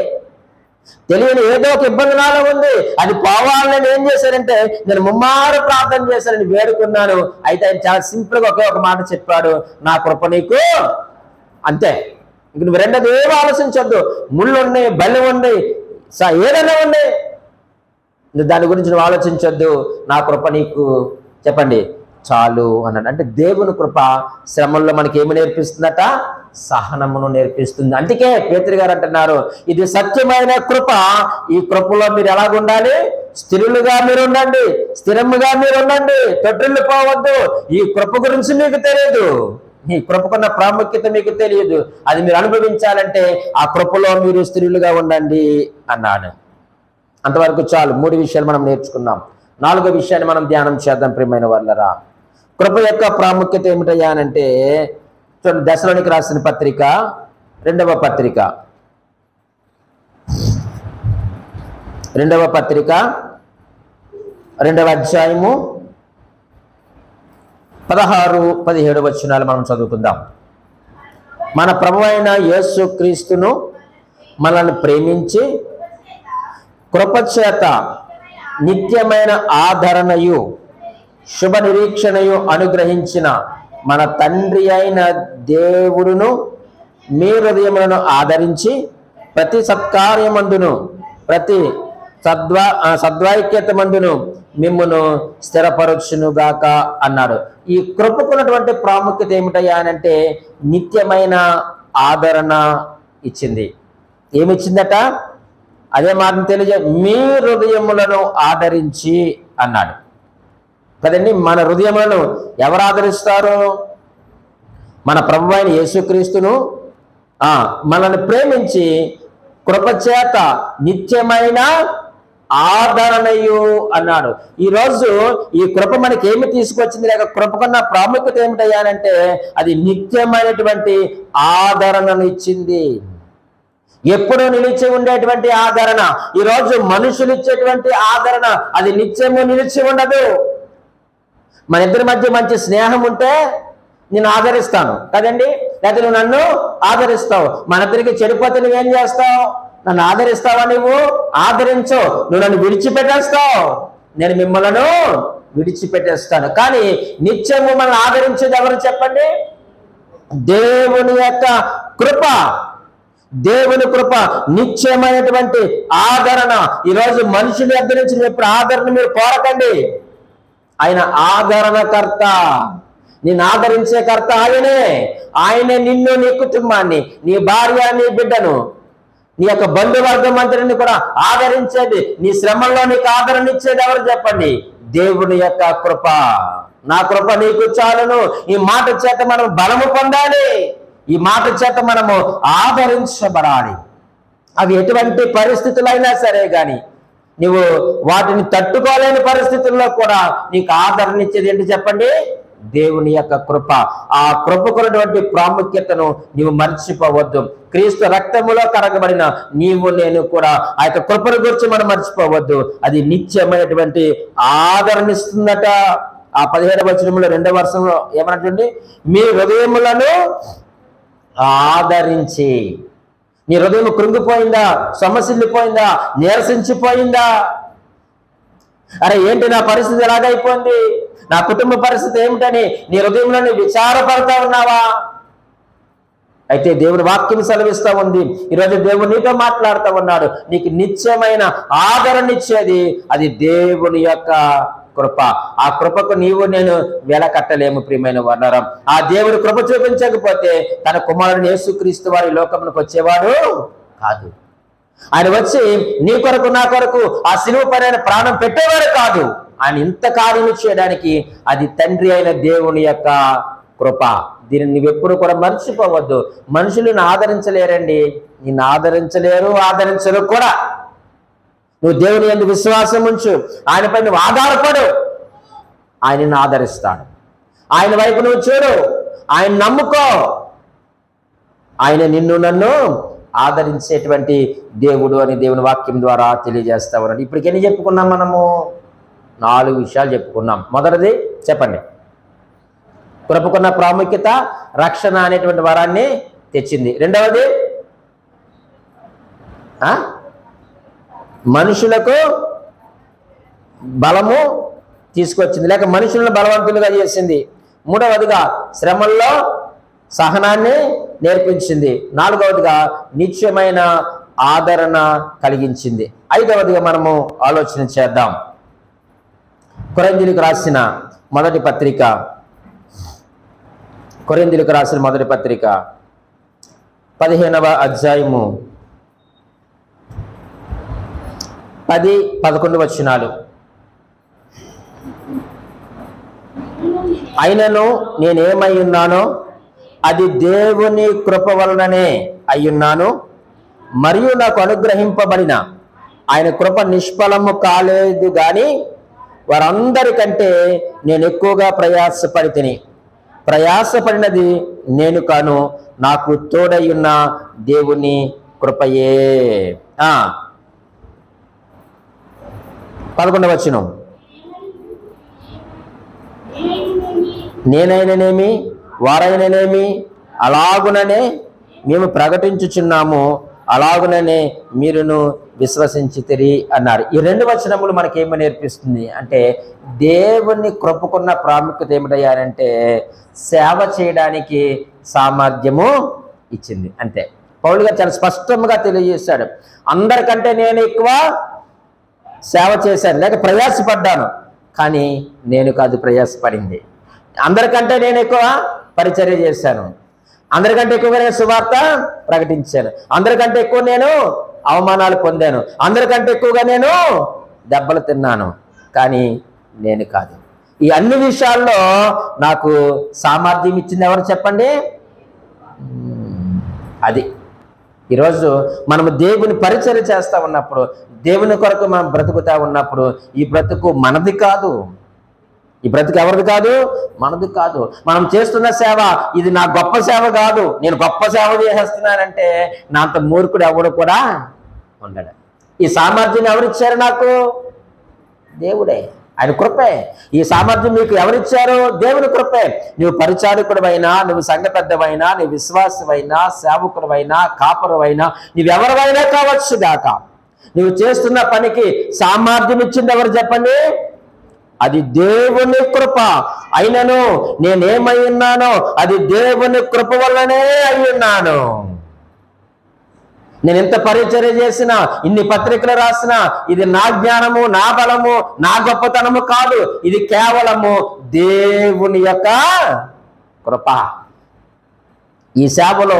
తెలియని ఏదో ఒక ఇబ్బంది నాలో ఉంది, అది పోవాలని ఏం చేశానంటే నేను ముమ్మారు ప్రార్థన చేశానని వేడుకున్నాను. అయితే ఆయన చాలా సింపుల్గా ఒకే ఒక మాట చెప్పాడు, నా కృప నీకు అంతే. ఇంక నువ్వు రెండోది ఏమో ఆలోచించొద్దు. ముళ్ళు ఉన్నాయి, బలి ఉంది, ఏదైనా ఉంది, దాని గురించి నువ్వు ఆలోచించొద్దు, నా కృప నీకు చెప్పండి చాలు అన్నాడు. అంటే దేవుని కృప శ్రమల్లో మనకి ఏమి నేర్పిస్తుందట? సహనమును నేర్పిస్తుంది. అందుకే పేతురు గారు అంటున్నారు, ఇది సత్యమైన కృప, ఈ కృపలో మీరు ఎలాగుండాలి? స్థిరులుగా మీరు ఉండండి, స్థిరముగా మీరు ఉండండి, తొట్టిల్లు పోవద్దు. ఈ కృప గురించి మీకు తెలియదు, ఈ కృపకున్న ప్రాముఖ్యత మీకు తెలియదు. అది మీరు అనుభవించాలంటే ఆ కృపలో మీరు స్థిరులుగా ఉండండి అన్నాడు. అంతవరకు చాలు. 3 విషయాలు మనం నేర్చుకున్నాం. 4వ విషయాన్ని మనం ధ్యానం చేద్దాం. ప్రియమైన వాళ్ళరా, కృప యొక్క ప్రాముఖ్యత ఏమిటయ్యా అంటే చూడండి, దశలోనికి రాసిన పత్రిక 2వ పత్రిక 2వ అధ్యాయము 16-17 వచనాలు మనం చదువుకుందాం. మన ప్రభువైన యేసు క్రీస్తును మనల్ని ప్రేమించి కృపచేత నిత్యమైన ఆదరణయు శుభ నిరీక్షణయు అనుగ్రహించిన మన తండ్రి అయిన దేవుడును మీ హృదయములను ఆదరించి ప్రతి సత్కార్యమందును ప్రతి సద్వాక్యత మందును మిమ్మును స్థిరపరచునుగాక అన్నాడు. ఈ కృపకున్నటువంటి ప్రాముఖ్యత ఏమిటయ్యా అంటే నిత్యమైన ఆదరణ ఇచ్చింది. ఏమిచ్చిందట? అదే మాటను తెలియజే, మీ హృదయములను ఆదరించి అన్నాడు కదండి. మన హృదయములను ఎవరు ఆదరిస్తారు? మన ప్రభువైన యేసుక్రీస్తును మనల్ని ప్రేమించి కృపచేత నిత్యమైన ఆదరణయు అన్నాడు. ఈరోజు ఈ కృప మనకి ఏమి తీసుకొచ్చింది, లేక కృపకున్న ప్రాముఖ్యత ఏమిటయ్యానంటే అది నిత్యమైనటువంటి ఆదరణను ఇచ్చింది. ఎప్పుడూ నిలిచి ఉండేటువంటి ఆదరణ. ఈరోజు మనుషులు ఇచ్చేటువంటి ఆదరణ అది నిత్యము నిలిచి ఉండదు. మన ఇద్దరి మధ్య మంచి స్నేహం ఉంటే నేను ఆదరిస్తాను కదండి, లేకపోతే నువ్వు నన్ను ఆదరిస్తావు. మన ఇద్దరికి చెడిపోతే నువ్వేం చేస్తావు? నన్ను ఆదరిస్తావా? నువ్వు ఆదరించు. నువ్వు నన్ను విడిచిపెట్టేస్తావు, నేను మిమ్మల్ని విడిచిపెట్టేస్తాను. కానీ నిత్యము మనల్ని ఆదరించేది ఎవరు చెప్పండి? దేవుని యొక్క కృప. దేవుని కృప నిత్యమైనటువంటి ఆదరణ. ఈరోజు మనుషుల దగ్గర నుంచి ఎప్పుడు ఆదరణ మీరు కోరకండి. ఆయన ఆదరణకర్త, నిన్ను ఆదరించే కర్త ఆయనే. ఆయనే నిన్ను, నీ కుటుంబాన్ని, నీ భార్య, నీ బిడ్డను నీ యొక్క బంధువర్గం అంతటిని కూడా ఆదరించేది, నీ శ్రమల్లో నీకు ఆదరణ ఇచ్చేది ఎవరు చెప్పండి? దేవుని యొక్క కృప. నా కృప నీకు చాలును. ఈ మాట చేత మనం బలము పొందాలి. ఈ మాట చేత మనము ఆదరించబడాలి. అవి ఎటువంటి పరిస్థితులైనా సరే కానీ నువ్వు వాటిని తట్టుకోలేని పరిస్థితుల్లో కూడా నీకు ఆదరణ ఇచ్చేది ఏంటి చెప్పండి? దేవుని యొక్క కృప. ఆ కృపకున్నటువంటి ప్రాముఖ్యతను నీవు మర్చిపోవద్దు. క్రీస్తు రక్తములో కడగబడిన నీవు నేను కూడా ఆ యొక్క కృపను గురించి మనం మర్చిపోవద్దు. అది నిత్యమైనటువంటి ఆదరణ ఇస్తుందట. ఆ 17వ వచనంలో 2వ వచనంలో ఏమన్నట్టుండి? మీ హృదయములను ఆదరించి. నీ హృదయం కృంగిపోయిందా? సమస్యలిపోయిందా? నీరసించిపోయిందా? అరే ఏంటి నా పరిస్థితి ఎలాగైపోయింది, నా కుటుంబ పరిస్థితి ఏమిటని నీ హృదయంలో విచారపడతా ఉన్నావా? అయితే దేవుని వాక్యం సెలవిస్తూ ఉంది. ఈరోజు దేవుడు నీతో మాట్లాడుతూ ఉన్నాడు. నీకు నిత్యమైన ఆదరణ ఇచ్చేది అది దేవుని యొక్క కృప. ఆ కృపకు నీవు నేను వెల కట్టలేము ప్రియమైన వర్ణరం. ఆ దేవుడు కృప చూపించకపోతే తన కుమారుని యేసుక్రీస్తు వారి లోకమునకు వచ్చేవాడు కాదు. ఆయన వచ్చి నీ కొరకు నా కొరకు ఆ శిలువ పైన ప్రాణం పెట్టేవాడు కాదు. ఆయన ఇంత కార్యం చేయడానికి అది తండ్రి అయిన దేవుని యొక్క కృప. దీన్ని నువ్వెప్పుడు కూడా మర్చిపోవద్దు. మనుషులను ఆదరించలేరండి, నిన్ను ఆదరించలేరు, ఆదరించరు కూడా. నువ్వు దేవుని యందు విశ్వాసం ఉంచు, ఆయనపై నువ్వు ఆధారపడు, ఆయన నిన్ను ఆదరిస్తాడు. ఆయన వైపు నువ్వు చూడు, ఆయన నమ్ముకో, ఆయన నిన్ను నన్ను ఆదరించేటువంటి దేవుడు అని దేవుని వాక్యం ద్వారా తెలియజేస్తా ఉన్నాడు. ఇప్పటికి ఎన్ని చెప్పుకున్నాం మనము? 4 విషయాలు చెప్పుకున్నాం. మొదటిది చెప్పండి. కృపకున్న ప్రాముఖ్యత రక్షణ అనేటువంటి వరాన్ని తెచ్చింది. రెండవది మనుషులకు బలము తీసుకొచ్చింది, లేక మనుషులను బలవంతులుగా చేసింది. మూడవదిగా శ్రమల్లో సహనాన్ని నేర్పించింది. నాలుగవదిగా నిత్యమైన ఆదరణ కలిగించింది. ఐదవదిగా మనము ఆలోచన చేద్దాం. కొరింథీయులకు రాసిన మొదటి పత్రిక, కొరింథీయులకు రాసిన మొదటి పత్రిక 15వ అధ్యాయము 10-11 వచనాలు. అయినను నేనేమై ఉన్నానో అది దేవుని కృప వలననే అయ్యున్నాను, మరియు నాకు అనుగ్రహింపబడిన ఆయన కృప నిష్ఫలము కాలేదు గాని వారందరికంటే నేను ఎక్కువగా ప్రయాసపడినది నేను కాను, నాకు తోడయ్యున్న దేవుని కృపయే. 11వ వచనం. నేనైననేమి వారైననేమి అలాగుననే మేము ప్రకటించుచున్నాము, అలాగుననే మీరును విశ్వసించితిరి అన్నారు. ఈ 2 వచనములు మనకేమో నేర్పిస్తుంది అంటే దేవుని కృపకున్న ప్రాముఖ్యత ఏమిటయ్యారంటే సేవ చేయడానికి సామర్థ్యము ఇచ్చింది. అంతే. పౌలు గారు చాలా స్పష్టంగా తెలియజేశాడు. అందరికంటే నేను ఎక్కువ సేవ చేశాను, లేక ప్రయాసపడ్డాను, కానీ నేను కాదు ప్రయాసపడింది. అందరికంటే నేను ఎక్కువ పరిచర్య చేశాను, అందరికంటే ఎక్కువగా నేను సువార్త ప్రకటించాను, అందరికంటే ఎక్కువ నేను అవమానాలు పొందాను, అందరికంటే ఎక్కువగా నేను దెబ్బలు తిన్నాను, కానీ నేను కాదు. ఈ అన్ని విషయాల్లో నాకు సామర్థ్యం ఇచ్చింది ఎవరు చెప్పండి? అది ఈరోజు మనము దేవుని పరిచర్య చేస్తూ ఉన్నప్పుడు, దేవుని కొరకు మనం బ్రతుకుతా ఉన్నప్పుడు ఈ బ్రతుకు మనది కాదు. ఈ బ్రతుకు ఎవరిది కాదు? మనది కాదు. మనం చేస్తున్న సేవ ఇది నా గొప్ప సేవ కాదు, నేను గొప్ప సేవ చేసేస్తున్నానంటే నా అంత మూర్ఖుడు ఎవడు కూడా ఉండడు. ఈ సామర్థ్యం ఎవరిచ్చారు నాకు? దేవుడే, ఆయన కృపే. ఈ సామర్థ్యం మీకు ఎవరిచ్చారు? దేవుని కృపే. నువ్వు పరిచారకుడివైనా, నువ్వు సంఘ పెద్దవైనా, నువ్వు విశ్వాసమైనా, సేవకుడివైనా, కాపరువైనా, నువ్వెవరివైనా కావచ్చు గాక, నువ్వు చేస్తున్న పనికి సామర్థ్యం ఇచ్చింది ఎవరు చెప్పండి? అది దేవుని కృప. అయినను నేనేమై ఉన్నానో అది దేవుని కృప వల్లనే అయ్యున్నాను. నేను ఎంత పరిచర్య చేసినా, ఇన్ని పత్రికలు రాసినా ఇది నా జ్ఞానము, నా బలము, నా గొప్పతనము కాదు. ఇది కేవలము దేవుని యొక్క కృప. ఈ సేవలో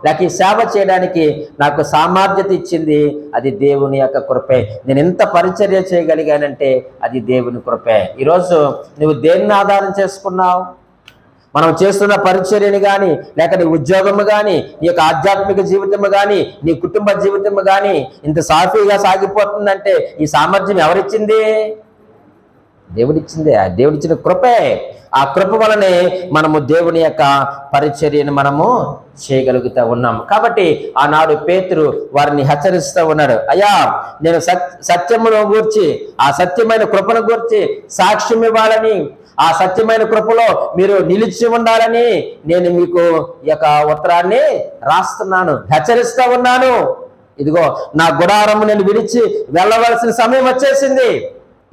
లేక ఈ సేవ చేయడానికి నాకు సామర్థ్యత ఇచ్చింది అది దేవుని యొక్క కృపే. నేను ఎంత పరిచర్య చేయగలిగానంటే అది దేవుని కృపే. ఈరోజు నువ్వు దేన్ని ఆధారం చేసుకున్నావు? మనం చేస్తున్న పరిచర్యని కానీ, లేక నీ ఉద్యోగము కానీ, నీ యొక్క ఆధ్యాత్మిక జీవితము కానీ, నీ కుటుంబ జీవితము కానీ ఇంత సాఫీగా సాగిపోతుందంటే ఈ సామర్థ్యం ఎవరిచ్చింది? దేవుడిచ్చిందే. ఆ దేవుడిచ్చిన కృపే. ఆ కృప వలనే మనము దేవుని యొక్క పరిచర్యను మనము చేయగలుగుతూ ఉన్నాం. కాబట్టి ఆనాడు పేతురు వారిని హెచ్చరిస్తూ ఉన్నాడు, అయ్యా నేను సత్యమును గూర్చి, ఆ సత్యమైన కృపను గూర్చి సాక్ష్యం ఇవ్వాలని, ఆ సత్యమైన కృపలో మీరు నిలిచి ఉండాలని నేను మీకు ఈ యొక్క ఉత్తరాన్ని రాస్తున్నాను, హెచ్చరిస్తూ ఉన్నాను. ఇదిగో నా గుడారము నేను విడిచి వెళ్ళవలసిన సమయం వచ్చేసింది.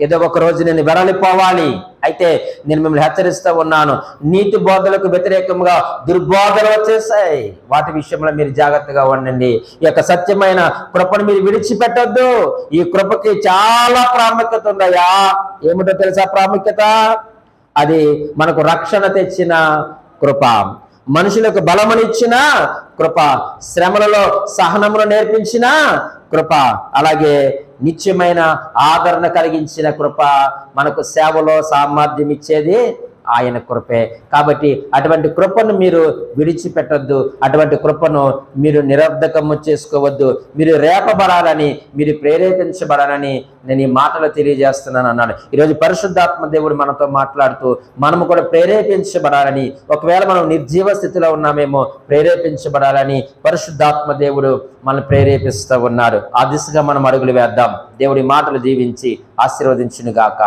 ఏదో ఒక రోజు నేను వెడలిపోవాలి. అయితే నేను మిమ్మల్ని హెచ్చరిస్తూ ఉన్నాను, నీతి బోధలకు వ్యతిరేకంగా దుర్బోధలు వచ్చేసాయి. వాటి విషయంలో మీరు జాగ్రత్తగా ఉండండి. ఈ యొక్క సత్యమైన కృపను మీరు విడిచిపెట్టొద్దు. ఈ కృపకి చాలా ప్రాముఖ్యత ఉందయ్యా. ఏమిటో తెలుసా ప్రాముఖ్యత? అది మనకు రక్షణ తెచ్చిన కృప, మనుషులకు బలమునిచ్చిన కృప, శ్రమలలో సహనమును నేర్పించిన కృప, అలాగే నిత్యమైన ఆదరణ కలిగించిన కృప, మనకు సేవలో సామర్థ్యం ఇచ్చేది ఆయన కృపే. కాబట్టి అటువంటి కృపను మీరు విడిచిపెట్టొద్దు. అటువంటి కృపను మీరు నిరర్ధకము చేసుకోవద్దు. మీరు రేపబడాలని, మీరు ప్రేరేపించబడాలని నేను ఈ మాటలు తెలియజేస్తున్నాను అన్నాడు. ఈరోజు పరిశుద్ధాత్మ దేవుడు మనతో మాట్లాడుతూ మనము కూడా ప్రేరేపించబడాలని, ఒకవేళ మనం నిర్జీవ స్థితిలో ఉన్నామేమో, ప్రేరేపించబడాలని పరిశుద్ధాత్మ దేవుడు మనల్ని ప్రేరేపిస్తూ ఉన్నాడు. ఆ దిశగా మనం అడుగులు వేద్దాం. దేవుడి మాటలు దీవించి ఆశీర్వదించును గాక.